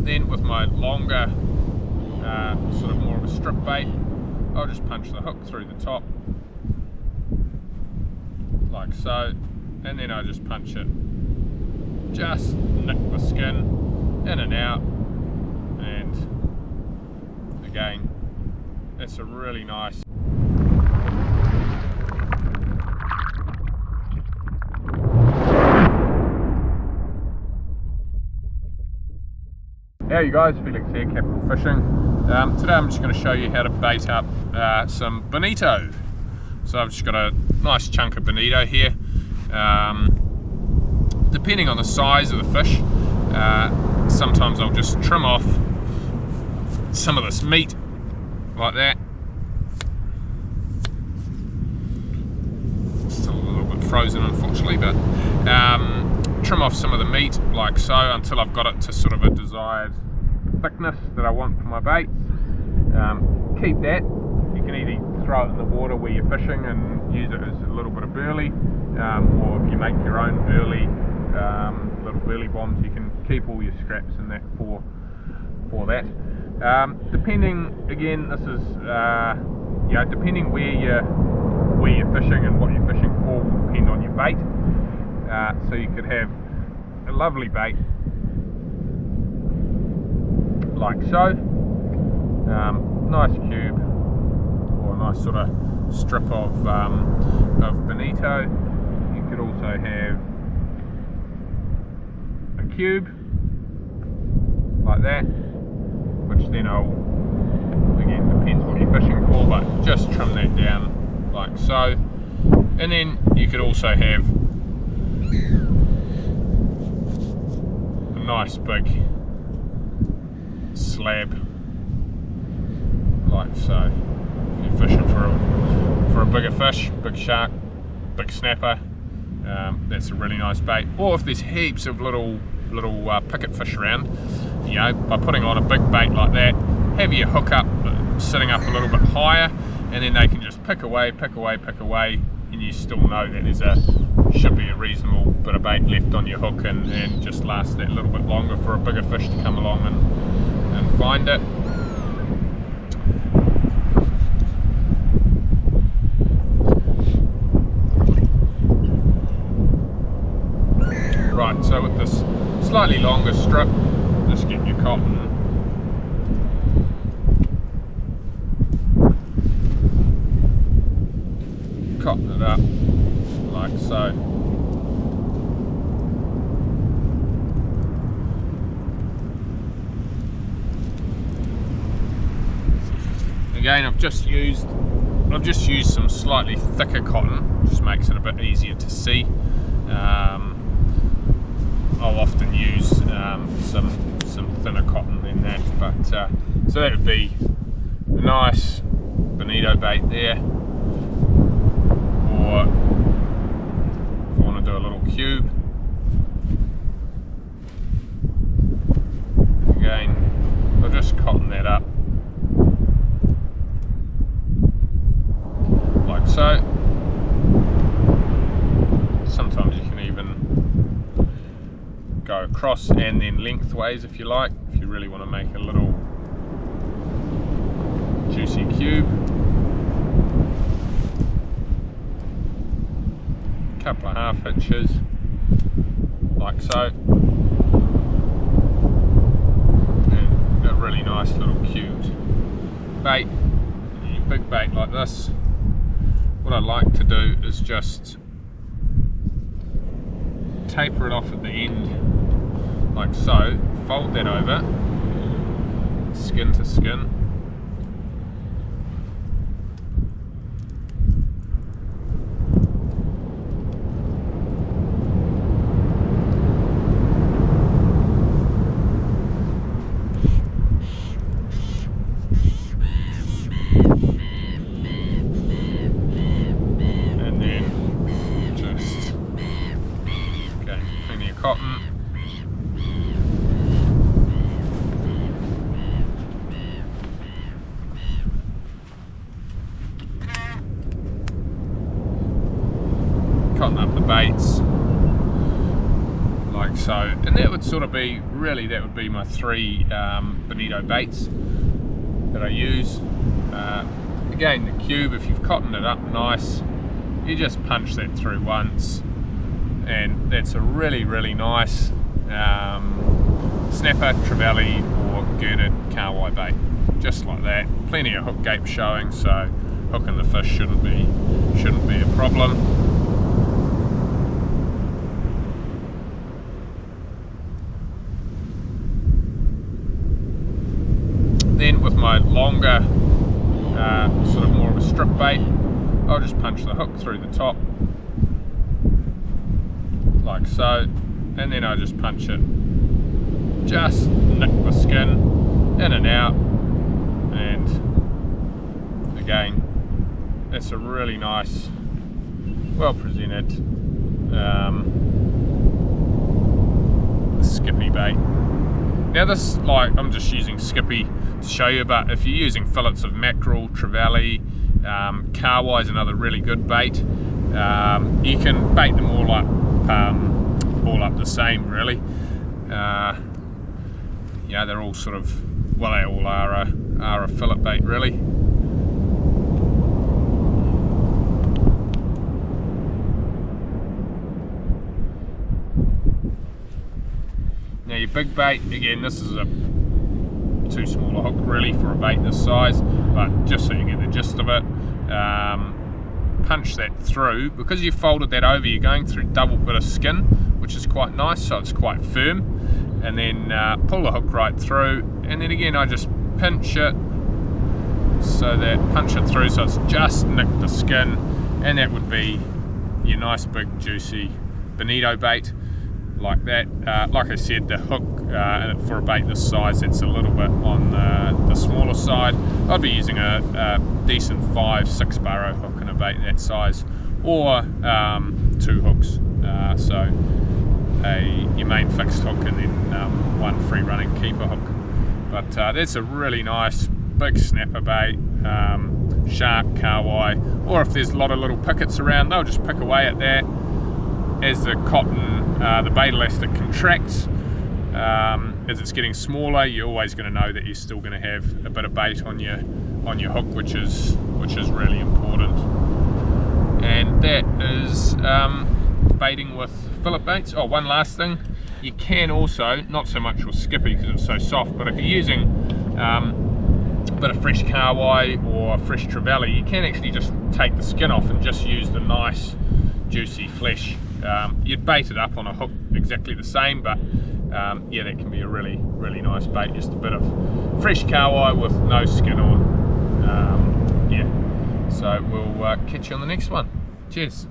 Then with my longer, sort of more of a strip bait, I'll just punch the hook through the top, like so, and then I just punch it, just nick the skin in and out, and again, that's a really nice. How you guys? Felix here, Capital Fishing. Today I'm just going to show you how to bait up some bonito. So I've just got a nice chunk of bonito here. Depending on the size of the fish, sometimes I'll just trim off some of this meat like that. Still a little bit frozen unfortunately, but trim off some of the meat like so until I've got it to sort of a desired thickness that I want for my bait. Keep that. You can either throw it in the water where you're fishing and use it as a little bit of burley, or if you make your own burley, little burley bombs, you can keep all your scraps in that for that. Depending, again, this is depending where you're fishing and what you're fishing for will depend on your bait. So you could have a lovely bait like so, nice cube or a nice sort of strip of bonito. You could also have a cube like that, which then again depends what you're fishing for, but just trim that down like so. And then you could also have a nice big slab like so. If you're fishing for a bigger fish, big shark, big snapper, that's a really nice bait. Or if there's heaps of little picket fish around, you know, by putting on a big bait like that, have your hook up, sitting up a little bit higher, and then they can just pick away, and you still know that should be a reasonable bit of bait left on your hook, and just last that little bit longer for a bigger fish to come along and find it. Right, so with this slightly longer strip, just get your cotton, cotton it up like so. Again, I've just used some slightly thicker cotton, just makes it a bit easier to see. I'll often use some thinner cotton than that, but so that would be a nice bonito bait there. Or if I want to do a little cube, again, I'll just cotton that up like so. Sometimes you can even go across and then lengthways if you like, if you really want to make a little juicy cube. Couple of half hitches like so, and a really nice little cubed bait. And your big bait like this, what I like to do is just taper it off at the end like so, fold that over skin to skin, cotton, sort of be, really that would be my 3 Bonito baits that I use. Again, the cube, if you've cottoned it up nice, you just punch that through once, and that's a really, really nice snapper, trevally or Gurnard Kahawai bait. Just like that. Plenty of hook gape showing, so hooking the fish shouldn't be a problem. Then with my longer, sort of more of a strip bait, I'll just punch the hook through the top, like so, and then I just punch it, just nick the skin in and out, and again, that's a really nice, well presented skippy bait. Now this, like, I'm just using skippy to show you, but if you're using fillets of mackerel, trevally, kahawai is another really good bait. You can bait them all up the same, really. Yeah, they're all sort of, well, they all are a fillet bait, really. Now your big bait, again, this is a too small a hook really for a bait this size, but just so you get the gist of it, punch that through. Because you've folded that over, you're going through double bit of skin, which is quite nice, so it's quite firm, and then pull the hook right through, and then again I just pinch it, so that punch it through so it's just nicked the skin, and that would be your nice big juicy Bonito bait. Like that. Like I said, the hook for a bait this size, it's a little bit on the smaller side. I'd be using a decent 5-6 burrow hook in a bait that size, or 2 hooks. So your main fixed hook and then one free running keeper hook. But that's a really nice big snapper bait, shark, kahawai, or if there's a lot of little pickets around, they'll just pick away at that. As the cotton, the bait elastic contracts, as it's getting smaller, you're always going to know that you're still going to have a bit of bait on your hook, which is really important. And that is baiting with fillet baits. Oh, one last thing, you can also, not so much with skippy because it's so soft, but if you're using a bit of fresh kahawai or fresh trevally, you can actually just take the skin off and just use the nice juicy flesh. You'd bait it up on a hook exactly the same, but yeah, that can be a really, really nice bait. Just a bit of fresh kahawai with no skin on. Yeah, so we'll catch you on the next one. Cheers.